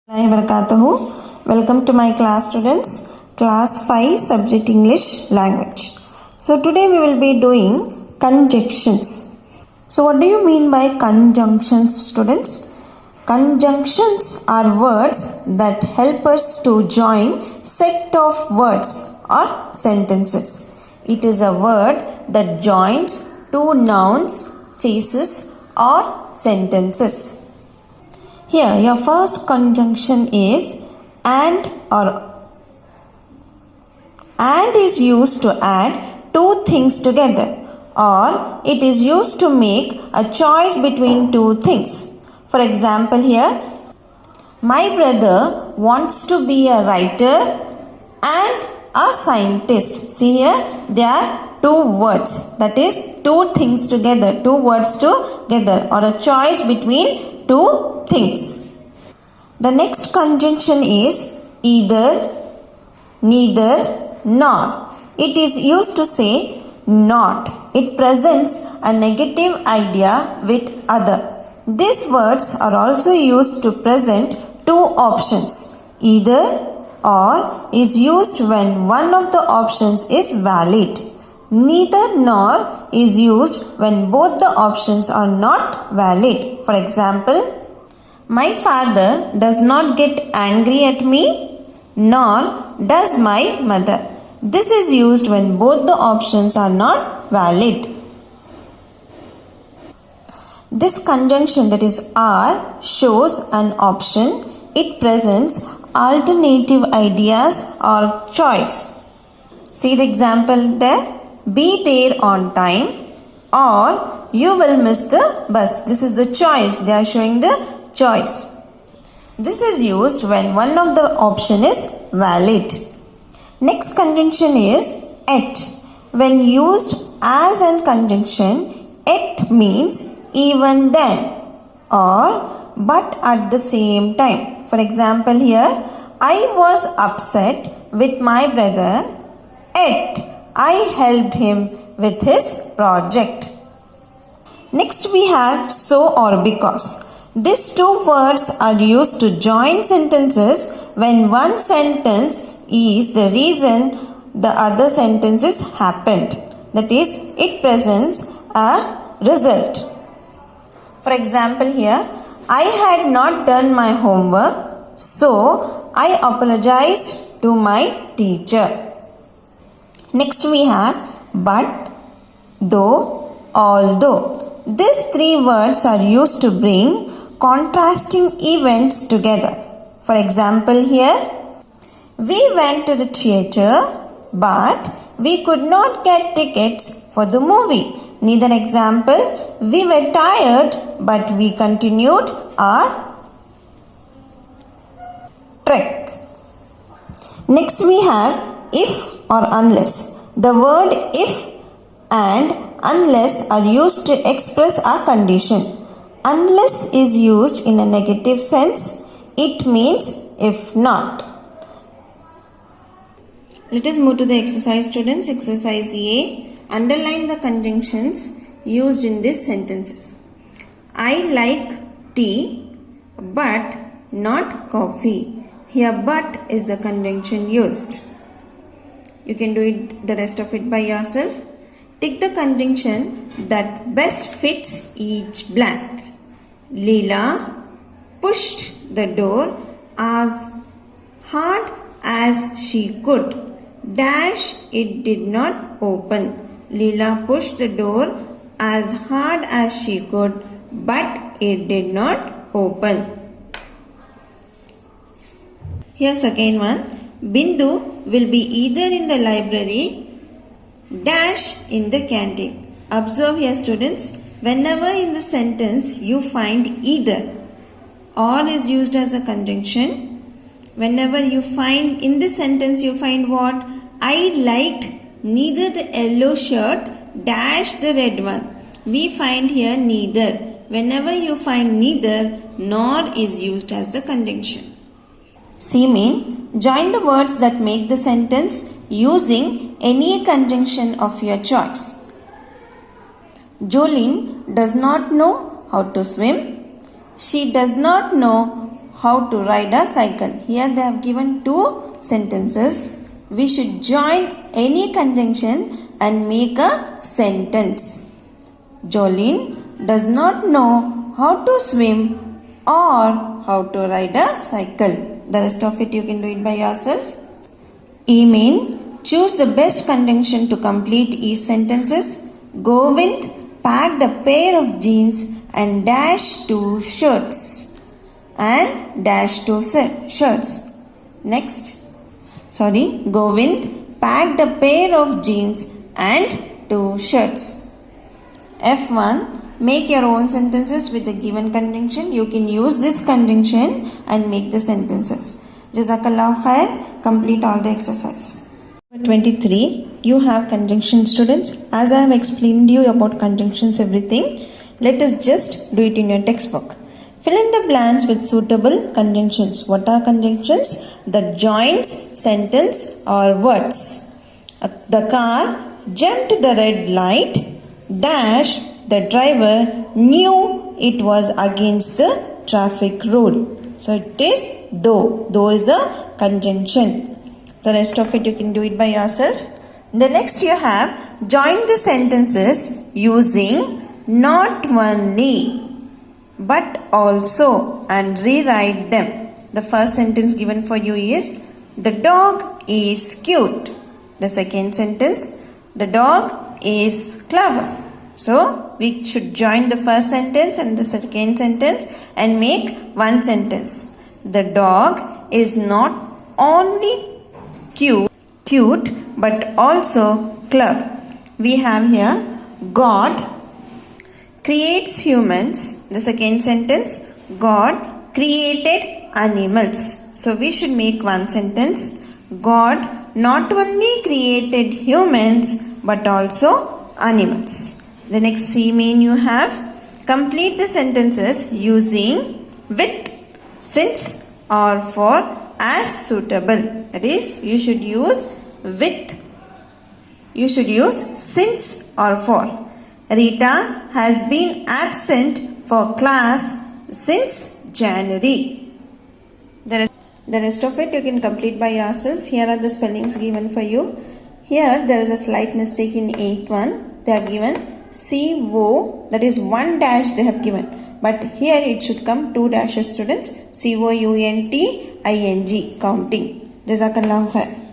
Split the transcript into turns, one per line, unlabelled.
Wabarakatuh. Welcome to my class students, class 5 subject English language. So today we will be doing conjunctions. So what do you mean by conjunctions, students? Conjunctions are words that help us to join set of words or sentences. It is a word that joins two nouns, phrases or sentences. Here, your first conjunction is and or and is used to add two things together, or it is used to make a choice between two things. For example, here, my brother wants to be a writer and a scientist. See here, there are two words, that is two things together, two words together, or a choice between two things. The next conjunction is either, neither, nor. It is used to say not. It presents a negative idea with other. These words are also used to present two options. Either or is used when one of the options is valid. Neither nor is used when both the options are not valid. For example, my father does not get angry at me, nor does my mother. This is used when both the options are not valid. This conjunction, that is are, shows an option. It presents alternative ideas or choice. See the example there. Be there on time or you will miss the bus. This is the choice. They are showing the choice. This is used when one of the option is valid. Next conjunction is at. When used as an conjunction, at means even then or but at the same time. For example, here, I was upset with my brother at I helped him with his project. Next we have so or because. These two words are used to join sentences when one sentence is the reason the other sentences happened. That is, it presents a result. For example, here, I had not done my homework, so I apologized to my teacher. Next we have but, though, although. These three words are used to bring contrasting events together. For example, here, we went to the theatre but we could not get tickets for the movie. Neither example, we were tired but we continued our trek. Next we have if or unless. The word if and unless are used to express a condition. Unless is used in a negative sense. It means if not. Let us move to the exercise, students. Exercise A. Underline the conjunctions used in these sentences. I like tea but not coffee. Here but is the conjunction used. You can do it, the rest of it by yourself. Tick the conjunction that best fits each blank. Leela pushed the door as hard as she could. Dash, it did not open. Leela pushed the door as hard as she could, but it did not open. Here's again one. Bindu will be either in the library, dash in the canteen. Observe here, students. Whenever in the sentence you find either, or is used as a conjunction. Whenever you find in the sentence you find what? I liked neither the yellow shirt dash the red one. We find here neither. Whenever you find neither, nor is used as the conjunction. C mean. Join the words that make the sentence using any conjunction of your choice. Jolene does not know how to swim. She does not know how to ride a cycle. Here they have given two sentences. We should join any conjunction and make a sentence. Jolene does not know how to swim or how to ride a cycle. The rest of it you can do it by yourself. Emin, choose the best conjunction to complete each sentences. Govind packed a pair of jeans and dashed two shirts. And dash two shirts. Next. Govind packed a pair of jeans and two shirts. F1. Make your own sentences with the given conjunction. You can use this conjunction and make the sentences. Jazakallah khair. Complete all the exercises. 23. You have conjunction, students. As I have explained you about conjunctions, everything, let us just do it in your textbook. Fill in the blanks with suitable conjunctions. What are conjunctions? That joins sentence or words. The car jumped the red light. Dash, the driver knew it was against the traffic rule. So it is though. Though is a conjunction. The rest of it you can do it by yourself. The next you have join the sentences using not only but also and rewrite them. The first sentence given for you is the dog is cute. The second sentence, the dog is clever. So we should join the first sentence and the second sentence and make one sentence. The dog is not only cute but also clever. We have here God creates humans. The second sentence, God created animals. So we should make one sentence. God not only created humans but also animals. The next C main you have complete the sentences using with, since or for as suitable. That is, you should use with. You should use since or for. Rita has been absent for class since January. The rest of it you can complete by yourself. Here are the spellings given for you. Here there is a slight mistake in 8th one. They have given CO, that is one dash they have given. But here it should come two dashes, students. COUNTING, counting. Jazakallahu khair.